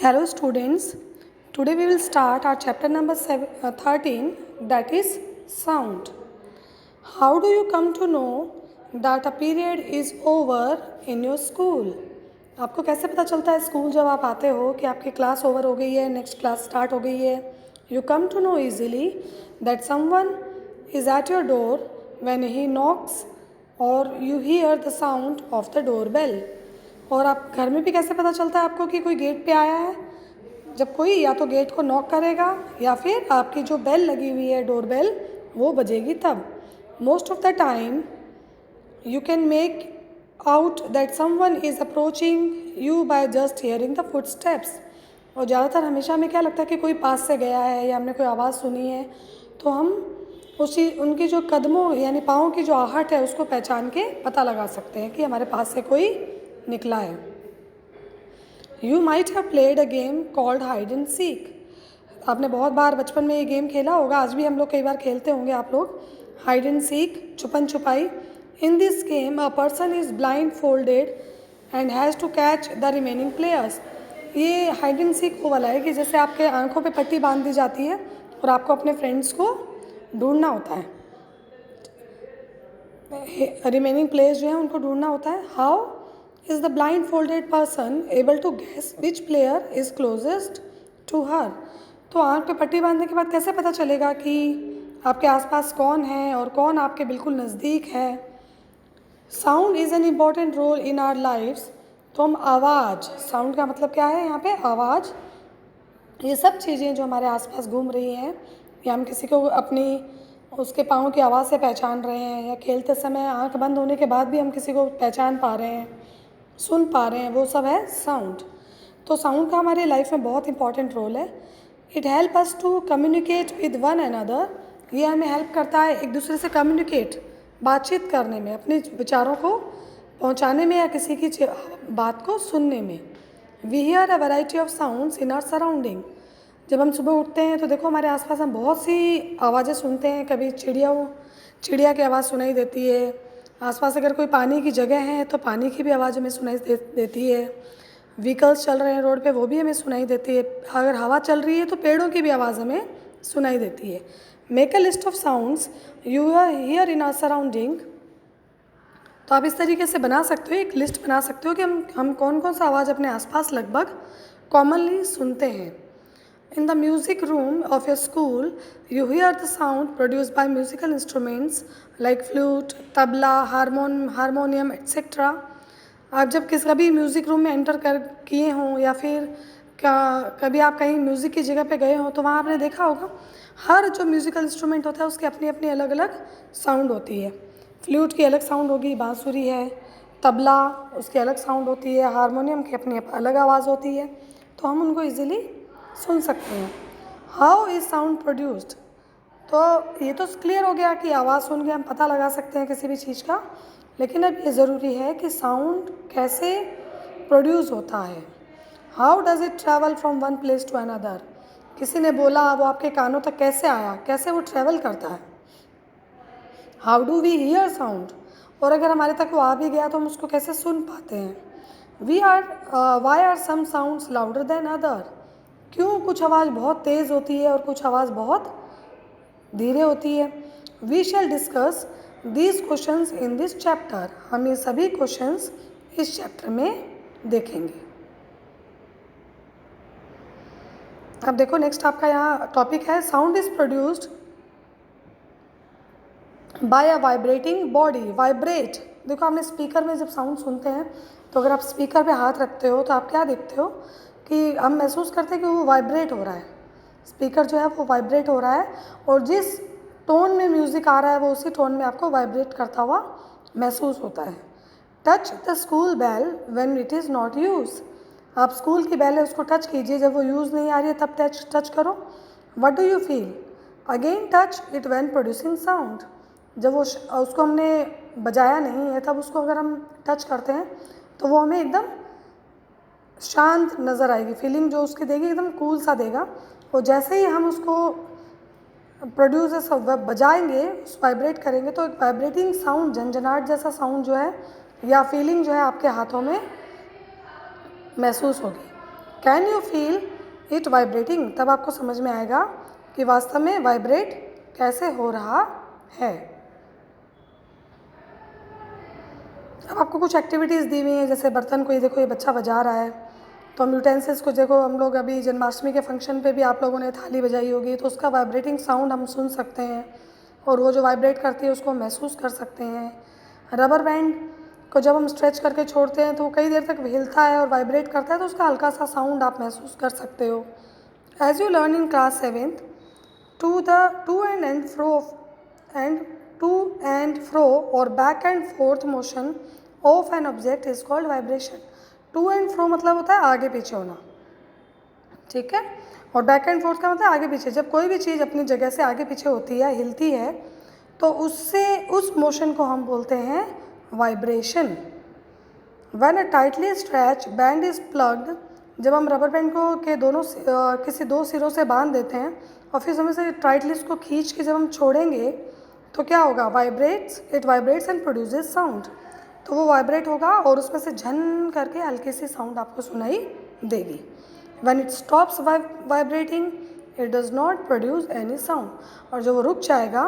Hello students, today we will start our chapter number 13, that is sound. How do you come to know that a period is over in your school? आपको कैसे पता चलता है school जब आप आते हो कि आपकी क्लास ओवर हो गई है, नेक्स्ट क्लास स्टार्ट हो गई है? You come to know easily that someone is at your door when he knocks or you hear the sound of the doorbell. और आप घर में भी कैसे पता चलता है आपको कि कोई गेट पे आया है? जब कोई या तो गेट को नॉक करेगा या फिर आपकी जो बेल लगी हुई है डोर बेल वो बजेगी तब. Most of the time you can make out that someone is approaching you by just hearing the footsteps. और ज़्यादातर हमेशा हमें क्या लगता है कि कोई पास से गया है या हमने कोई आवाज़ सुनी है तो हम उनकी जो कदमों यानी पाँव की जो आहट है उसको पहचान के पता लगा सकते हैं कि हमारे पास से कोई निकला है. You might have played a game called hide and seek. आपने बहुत बार बचपन में ये गेम खेला होगा, आज भी हम लोग कई बार खेलते होंगे आप लोग. हाइड एंड सीक, छुपन छुपाई. In this game a person is blindfolded and has to catch the remaining players. ये हाइड एंड सीक वो वाला है कि जैसे आपके आंखों पे पट्टी बांध दी जाती है और आपको अपने फ्रेंड्स को ढूंढना होता है. रिमेनिंग प्लेयर्स जो हैं उनको ढूंढना होता है. How is the blindfolded person able to guess which player is closest to her? तो आँख पे पट्टी बांधने के बाद कैसे पता चलेगा कि आपके आसपास कौन है और कौन आपके बिल्कुल नज़दीक है? Sound is an important role in our lifes. तो हम आवाज़, साउंड का मतलब क्या है यहाँ पे? आवाज़. ये सब चीज़ें जो हमारे आसपास घूम रही हैं या हम किसी को अपनी उसके पाँव की आवाज़ से पहचान रहे हैं या खेलते समय आँख बंद होने के बाद भी हम किसी को पहचान पा रहे हैं, सुन पा रहे हैं, वो सब है साउंड. तो साउंड का हमारे लाइफ में बहुत इंपॉर्टेंट रोल है. It help us to communicate with one another. ये हमें हेल्प करता है एक दूसरे से कम्युनिकेट, बातचीत करने में, अपने विचारों को पहुंचाने में या किसी की बात को सुनने में. We hear a variety of sounds in our surrounding. जब हम सुबह उठते हैं तो देखो हमारे आसपास हम बहुत सी आवाज़ें सुनते हैं. कभी चिड़िया की आवाज़ सुनाई देती है. आसपास अगर कोई पानी की जगह है तो पानी की भी आवाज़ हमें सुनाई देती है. व्हीकल्स चल रहे हैं रोड पे वो भी हमें सुनाई देती है. अगर हवा चल रही है तो पेड़ों की भी आवाज़ हमें सुनाई देती है. Make a list of sounds you are hear in our surrounding. तो आप इस तरीके से बना सकते हो, एक लिस्ट बना सकते हो कि हम कौन कौन सा आवाज़ अपने आसपास लगभग कॉमनली सुनते हैं. In the music room of your school, you hear the sound produced by musical instruments like flute, tabla, harmonium, etc. आप जब कभी म्यूज़िक रूम में एंटर किए हों या फिर कभी आप कहीं म्यूज़िक की जगह पे गए हों तो वहाँ आपने देखा होगा हर जो म्यूज़िकल इंस्ट्रूमेंट होता है उसकी अपनी अपनी अलग अलग साउंड होती है. फ्लूट की अलग साउंड होगी, बांसुरी है, तबला उसकी अलग साउंड होती है, हारमोनियम की अपनी अलग आवाज़ होती है. तो हम उनको ईज़िली सुन सकते हैं. How is sound produced. तो ये तो क्लियर हो गया कि आवाज़ सुन के हम पता लगा सकते हैं किसी भी चीज़ का, लेकिन अब ये ज़रूरी है कि साउंड कैसे प्रोड्यूस होता है. How does it travel from one place to another. किसी ने बोला, वो आपके कानों तक कैसे आया, कैसे वो ट्रैवल करता है. How do we hear sound. और अगर हमारे तक वो आ भी गया तो हम उसको कैसे सुन पाते हैं. Why are some sounds louder than other. क्यों कुछ आवाज़ बहुत तेज़ होती है और कुछ आवाज़ बहुत धीरे होती है. We shall discuss these questions in this chapter. हम ये सभी क्वेश्चंस इस चैप्टर में देखेंगे. अब देखो नेक्स्ट आपका यहाँ टॉपिक है sound is produced by a vibrating body. Vibrate. देखो आपने स्पीकर में जब साउंड सुनते हैं तो अगर आप स्पीकर पे हाथ रखते हो तो आप क्या देखते हो कि हम महसूस करते हैं कि वो वाइब्रेट हो रहा है. स्पीकर जो है वो वाइब्रेट हो रहा है और जिस टोन में म्यूज़िक आ रहा है वो उसी टोन में आपको वाइब्रेट करता हुआ महसूस होता है. Touch the school bell when it is not use. आप स्कूल की बेल है उसको टच कीजिए, जब वो यूज़ नहीं आ रही है तब टच करो. What do you feel. Again touch it when producing sound. जब वो उसको हमने बजाया नहीं है तब उसको अगर हम टच करते हैं तो वो हमें एकदम शांत नज़र आएगी. फीलिंग जो उसकी देगी एकदम कूल सा देगा. और जैसे ही हम उसको प्रोड्यूस बजाएंगे, वाइब्रेट करेंगे तो एक वाइब्रेटिंग साउंड, झंझनाहट जैसा साउंड जो है या फीलिंग जो है आपके हाथों में महसूस होगी. Can you feel it vibrating, तब आपको समझ में आएगा कि वास्तव में वाइब्रेट कैसे हो रहा है। अब आपको कुछ एक्टिविटीज़ दी हुई हैं, जैसे बर्तन को ये देखो, ये बच्चा बजा रहा है, तो हम यूटेंसिल्स को देखो, हम लोग अभी जन्माष्टमी के फंक्शन पे भी आप लोगों ने थाली बजाई होगी, तो उसका वाइब्रेटिंग साउंड हम सुन सकते हैं और वो जो वाइब्रेट करती है उसको महसूस कर सकते हैं। रबर बैंड को जब हम स्ट्रेच करके छोड़ते हैं तो वो कई देर तक हिलता है और वाइब्रेट करता है, तो उसका हल्का सा साउंड आप महसूस कर सकते हो। As you learn in class 7th, to and fro और back and forth motion of an object is called vibration. To and fro मतलब होता है आगे पीछे होना, ठीक है, और बैक एंड फोर्थ का मतलब आगे पीछे। जब कोई भी चीज़ अपनी जगह से आगे पीछे होती है, हिलती है, तो उस मोशन को हम बोलते हैं vibration. When a tightly stretch band is plugged, जब हम रबर बैंड को के दोनों किसी दो सिरों से बांध देते हैं और फिर समय से टाइटली उसको खींच के जब हम छोड़ेंगे तो क्या होगा, it vibrates and produces sound. तो वो वाइब्रेट होगा और उसमें से झन करके हल्की सी साउंड आपको सुनाई देगी। When it stops vibrating it does not produce any sound, और जब वो रुक जाएगा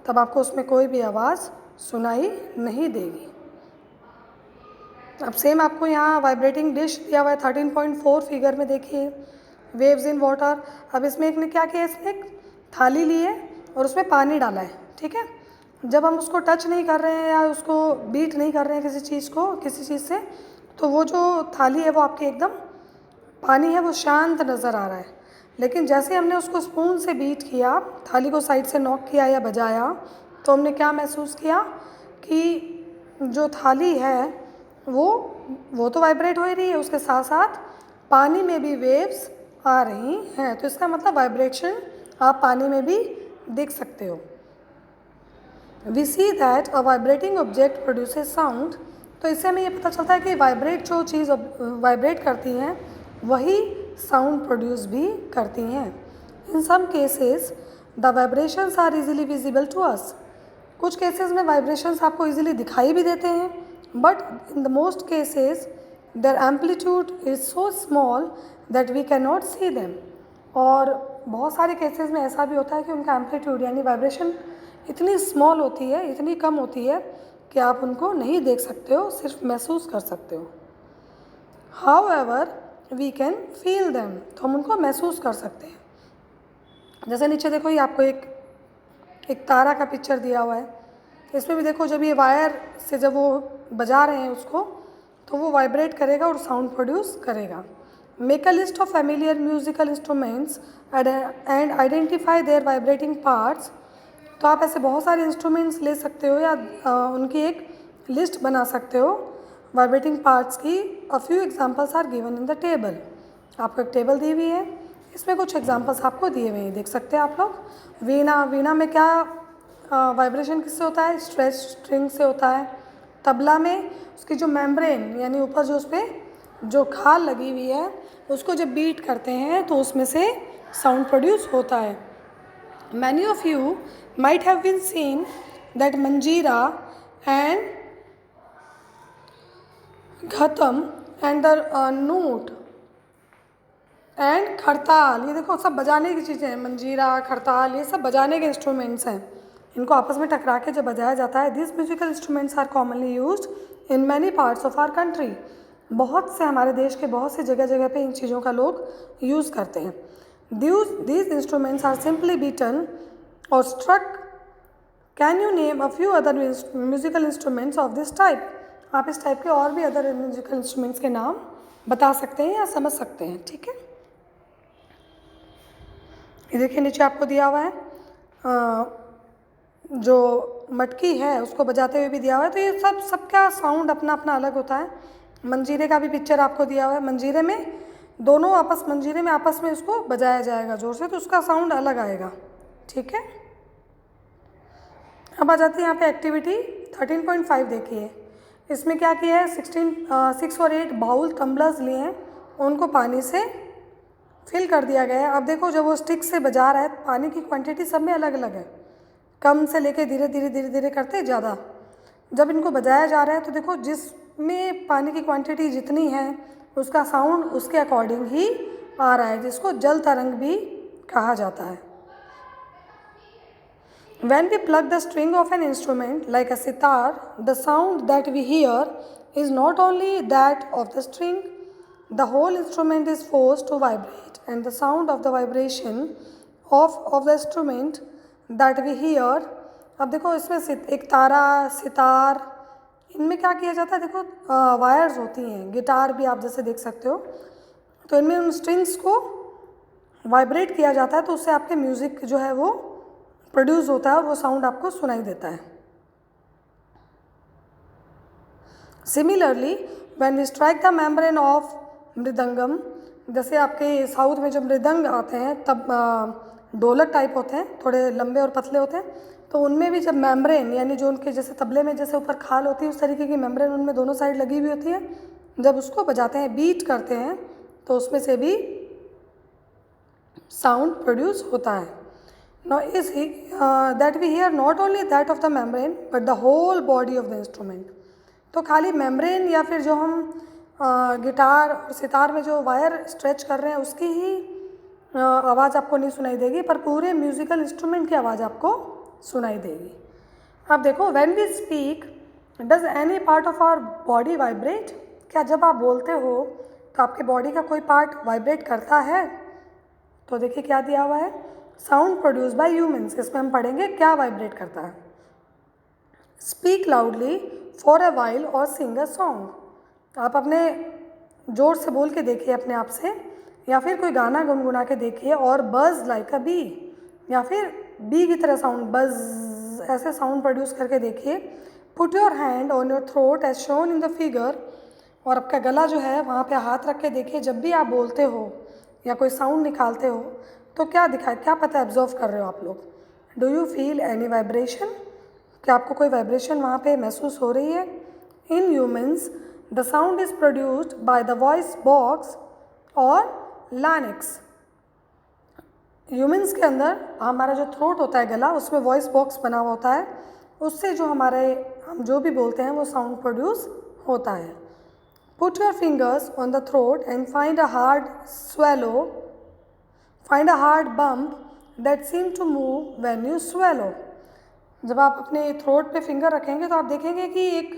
तब आपको उसमें कोई भी आवाज़ सुनाई नहीं देगी। अब सेम आपको यहाँ वाइब्रेटिंग डिश दिया हुआ है 13.4 फिगर में, देखिए, वेव्स इन वाटर। अब इसमें एक ने क्या किया, इसने एक थाली ली है और उसमें पानी डाला है, ठीक है। जब हम उसको टच नहीं कर रहे हैं या उसको बीट नहीं कर रहे हैं किसी चीज़ से, तो वो जो थाली है वो आपकी एकदम पानी है वो शांत नज़र आ रहा है। लेकिन जैसे हमने उसको स्पून से बीट किया, थाली को साइड से नॉक किया या बजाया, तो हमने क्या महसूस किया कि जो थाली है वो तो वाइब्रेट हो ही रही है, उसके साथ साथ पानी में भी वेव्स आ रही हैं। तो इसका मतलब वाइब्रेशन आप पानी में भी देख सकते हो। We see that a vibrating object produces sound. तो इससे हमें ये पता चलता है कि जो चीज़ वाइब्रेट करती हैं वही साउंड प्रोड्यूस भी करती हैं। In some cases the vibrations are easily visible to us. कुछ केसेस में वाइब्रेशंस आपको इजीली दिखाई भी देते हैं, but in the most cases their amplitude is so small that we can not see them. और बहुत सारे केसेस में ऐसा भी होता है कि उनका एम्पलीट्यूड यानी वाइब्रेशन इतनी स्मॉल होती है, इतनी कम होती है कि आप उनको नहीं देख सकते हो, सिर्फ महसूस कर सकते हो। However we can feel them, तो हम उनको महसूस कर सकते हैं। जैसे नीचे देखो, ये आपको एक तारा का पिक्चर दिया हुआ है। इसमें भी देखो, जब ये वायर से जब वो बजा रहे हैं उसको, तो वो वाइब्रेट करेगा और साउंड प्रोड्यूस करेगा। Make a list of familiar musical instruments and identify there vibrating parts. तो आप ऐसे बहुत सारे इंस्ट्रूमेंट्स ले सकते हो या उनकी एक लिस्ट बना सकते हो वाइब्रेटिंग पार्ट्स की। A few examples are given in the table. आपको एक टेबल दी हुई है, इसमें कुछ एग्जांपल्स आपको दिए हुए हैं, देख सकते हैं आप लोग। वीणा में क्या वाइब्रेशन किससे होता है, स्ट्रेच स्ट्रिंग से होता है। तबला में उसकी जो मेम्ब्रेन यानी ऊपर जो उस पर जो खाल लगी हुई है उसको जब बीट करते हैं तो उसमें से साउंड प्रोड्यूस होता है। Many of you might have been seen that manjira and ghatam and the note and खड़ताल, ये देखो सब बजाने की चीज़ें हैं। मंजीरा, खड़ताल, ये सब बजाने के इंस्ट्रूमेंट्स हैं। इनको आपस में टकरा के जब बजाया जाता है। This musical instruments are commonly used in many parts of our country. बहुत से हमारे देश के बहुत से जगह जगह पे इन चीज़ों का लोग यूज़ करते हैं। These instruments are simply beaten और struck. Can you name a few other musical instruments of this type. आप इस टाइप के और भी अदर म्यूजिकल इंस्ट्रूमेंट्स के नाम बता सकते हैं या समझ सकते हैं, ठीक है। ये देखिए नीचे आपको दिया हुआ है, जो मटकी है उसको बजाते हुए भी दिया हुआ है। तो ये सबका साउंड अपना अपना अलग होता है। मंजीरे का भी पिक्चर आपको दिया हुआ है। मंजीरे में आपस में उसको बजाया जाएगा जोर से, तो उसका साउंड अलग आएगा, ठीक है। अब आ जाती है यहाँ पे एक्टिविटी 13.5 देखिए। इसमें क्या किया है, 6 और 8 बाउल टम्बलर्स लिए हैं, उनको पानी से फिल कर दिया गया है। अब देखो जब वो स्टिक से बजा रहा है, पानी की क्वांटिटी सब में अलग अलग है, कम से लेके धीरे धीरे करते ज़्यादा। जब इनको बजाया जा रहा है तो देखो जिसमें पानी की क्वांटिटी जितनी है उसका साउंड उसके अकॉर्डिंग ही आ रहा है, जिसको जल तरंग भी कहा जाता है। When we pluck the string of an instrument like a sitar, the sound that we hear is not only that of the string, the whole instrument is forced to vibrate, and the sound of the vibration of the instrument that we hear. अब देखो इसमें एक तारा, सितार, इनमें क्या किया जाता है, देखो वायर्स होती हैं, गिटार भी आप जैसे देख सकते हो, तो इनमें उन स्ट्रिंग्स को वाइब्रेट किया जाता है, तो उससे आपके म्यूज़िक जो है वो प्रोड्यूस होता है और वो साउंड आपको सुनाई देता है। Similarly when we strike the membrane of mridangam, जैसे आपके साउथ में जब मृदंग आते हैं तब ढोलक टाइप होते हैं, थोड़े लंबे और पतले होते हैं, तो उनमें भी जब मेम्ब्रेन यानी जो उनके जैसे तबले में जैसे ऊपर खाल होती है उस तरीके की मेम्ब्रेन उनमें दोनों साइड लगी हुई होती है, जब उसको बजाते हैं, बीट करते हैं, तो उसमें से भी साउंड प्रोड्यूस होता है। Now is that we hear not only that of the membrane but the whole body of the instrument. तो खाली मेम्ब्रेन या फिर जो हम गिटार और सितार में जो वायर स्ट्रेच कर रहे हैं उसकी ही आवाज़ आपको नहीं सुनाई देगी, पर पूरे म्यूज़िकल इंस्ट्रूमेंट की आवाज़ आपको सुनाई देगी। अब देखो when we speak does any part of our body vibrate, क्या जब आप बोलते हो तो आपके बॉडी का कोई पार्ट वाइब्रेट करता है? तो देखिए क्या दिया हुआ है, साउंड प्रोड्यूस बाय ह्यूमन्स, इसमें हम पढ़ेंगे क्या वाइब्रेट करता है। Speak loudly for a while और सिंग अ सॉन्ग, आप अपने ज़ोर से बोल के देखिए अपने आप से, या फिर कोई गाना गुनगुना के देखिए, और बज़ लाइक अ बी, या फिर बी की तरह साउंड बज़ ऐसे साउंड प्रोड्यूस करके देखिए। Put your hand on your throat as shown in the figure, और आपका गला जो है वहाँ पे हाथ रख के देखिए, जब भी आप बोलते हो या कोई साउंड निकालते हो तो क्या दिखाए, क्या पता ऑब्जर्व कर रहे हो आप लोग। Do you feel any vibration, क्या आपको कोई वाइब्रेशन वहाँ पे महसूस हो रही है? In humans the sound is produced by the voice box और लार्ynx। ह्यूमन्स के अंदर हमारा जो थ्रोट होता है, गला, उसमें वॉइस बॉक्स बना हुआ होता है, उससे जो हम जो भी बोलते हैं वो साउंड प्रोड्यूस होता है। Put your fingers on the throat and find a hard swallow, find a hard bump that seem to move when you swallow। जब आप अपने थ्रोट पे फिंगर रखेंगे तो आप देखेंगे कि एक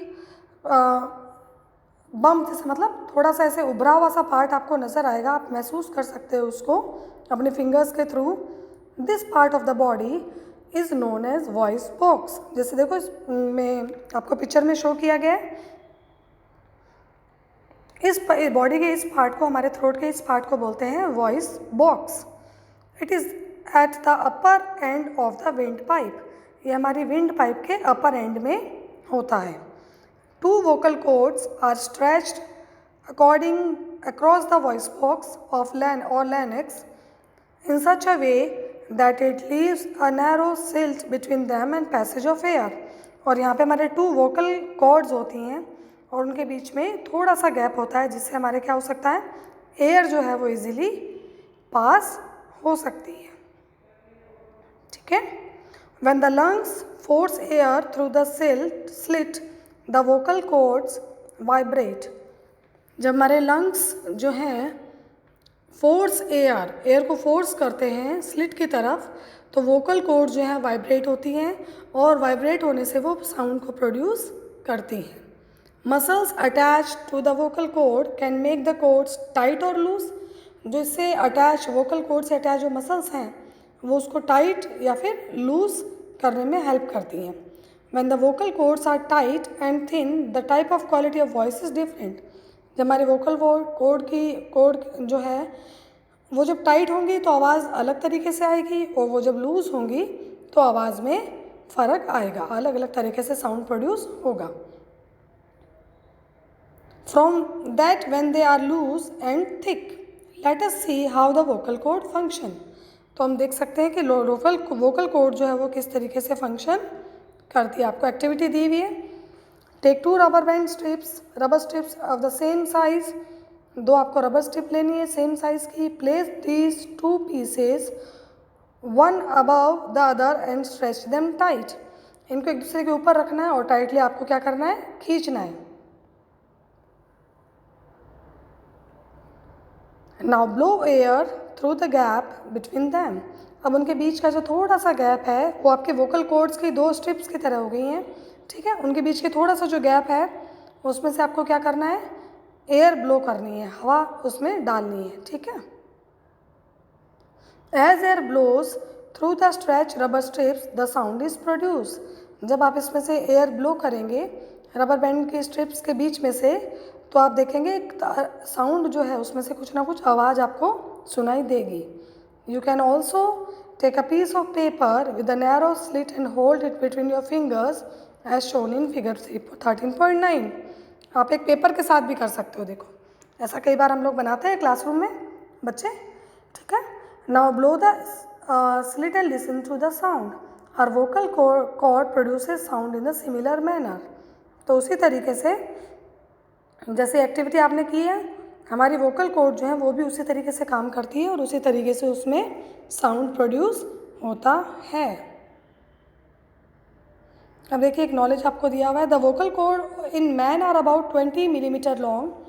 बम्प जैसे, मतलब थोड़ा सा ऐसे उभरा हुआ सा पार्ट आपको नज़र आएगा, आप महसूस कर सकते हो उसको अपने फिंगर्स के थ्रू। This part of the body is known as voice box. जैसे देखो इसमें आपको पिक्चर में शो किया गया है, इस बॉडी के इस पार्ट को, हमारे थ्रोट के इस पार्ट को बोलते हैं voice box. It is at the upper end of the wind pipe, ये हमारी विंड पाइप के अपर एंड में होता है। Two vocal cords are stretched across the voice box of larynx in such a way that it leaves a narrow slit between them and passage of air। और यहाँ पे हमारे टू वोकल कॉर्ड्स होती हैं और उनके बीच में थोड़ा सा गैप होता है, जिससे हमारे क्या हो सकता है, एयर जो है वो इजीली पास हो सकती है। ठीक है। When the lungs force air through the slit, the vocal cords vibrate। जब हमारे लंग्स जो हैं फोर्स एयर को फोर्स करते हैं स्लिट की तरफ, तो वोकल कॉर्ड जो है वाइब्रेट होती हैं, और वाइब्रेट होने से वो साउंड को प्रोड्यूस करती हैं। Muscles attach to the vocal cord can make the cords tight और लूज, जो इससे अटैच वोकल कॉर्ड से अटैच जो मसल्स हैं वो उसको टाइट या फिर लूज करने में हेल्प करती हैं। When the vocal cords are tight and thin the type of quality of voice is different. जब हमारे वोकल कॉर्ड जो है वो जब टाइट होंगी तो आवाज़ अलग तरीके से आएगी, और वो जब लूज़ होंगी तो आवाज़ में फ़र्क आएगा, अलग अलग तरीके से साउंड प्रोड्यूस होगा। From that when they are loose and thick, let us see how the vocal cord function. तो हम देख सकते हैं कि वोकल कॉर्ड जो है वो किस तरीके से फंक्शन करती है। आपको एक्टिविटी दी हुई है। Take 2 rubber strips of the same size, 2 आपको रबर स्ट्रिप लेनी है सेम साइज की। Place these 2 pieces one above the other and stretch them tight. इनको एक दूसरे के ऊपर रखना है और टाइटली आपको क्या करना है, खींचना है। Now blow air through the gap between them. अब उनके बीच का जो थोड़ा सा गैप है वो आपके वोकल कॉर्ड्स की 2 स्ट्रिप्स की तरह हो गई हैं, ठीक है। उनके बीच के थोड़ा सा जो गैप है उसमें से आपको क्या करना है, एयर ब्लो करनी है, हवा उसमें डालनी है, ठीक है। As air blows through the stretch rubber strips the sound is produce. जब आप इसमें से एयर ब्लो करेंगे रबर बैंड के स्ट्रिप्स के बीच में से, तो आप देखेंगे एक साउंड जो है उसमें से कुछ ना कुछ आवाज़ आपको सुनाई देगी। You can also take a piece of paper with a narrow slit and hold it between your fingers as shown in figure 13.9। आप एक पेपर के साथ भी कर सकते हो, देखो ऐसा कई बार हम लोग बनाते हैं क्लासरूम में बच्चे, ठीक है। Now blow the slit and listen to the sound. Our vocal cord produces sound in a similar manner. तो उसी तरीके से जैसे एक्टिविटी आपने की है, हमारी वोकल कॉर्ड जो है वो भी उसी तरीके से काम करती है और उसी तरीके से उसमें साउंड प्रोड्यूस होता है। अब देखिए एक नॉलेज आपको दिया हुआ है, the vocal cord in man are about 20 millimetre long.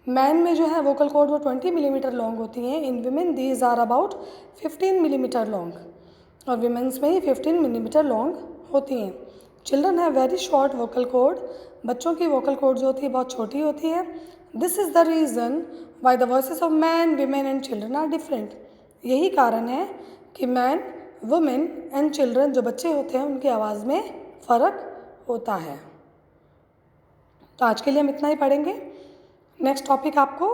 Man में जो है वोकल कॉर्ड वो 20 मिलीमीटर लॉन्ग होती हैं। In women these are about 15 millimetre long, और विमेंस में ही 15 मिलीमीटर लॉन्ग होती हैं। Children have very short vocal cord. बच्चों की वोकल कॉर्ड जो होती है बहुत छोटी होती है। This is the reason why the voices of man women and children are different. यही कारण है कि मैन वुमेन एंड चिल्ड्रन जो बच्चे होते हैं उनकी आवाज़ में फ़र्क होता है। तो आज के लिए हम इतना ही पढ़ेंगे। नेक्स्ट टॉपिक आपको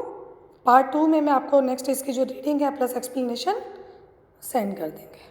पार्ट 2 में मैं आपको नेक्स्ट इसकी जो रीडिंग है प्लस एक्सप्लेनेशन सेंड कर देंगे।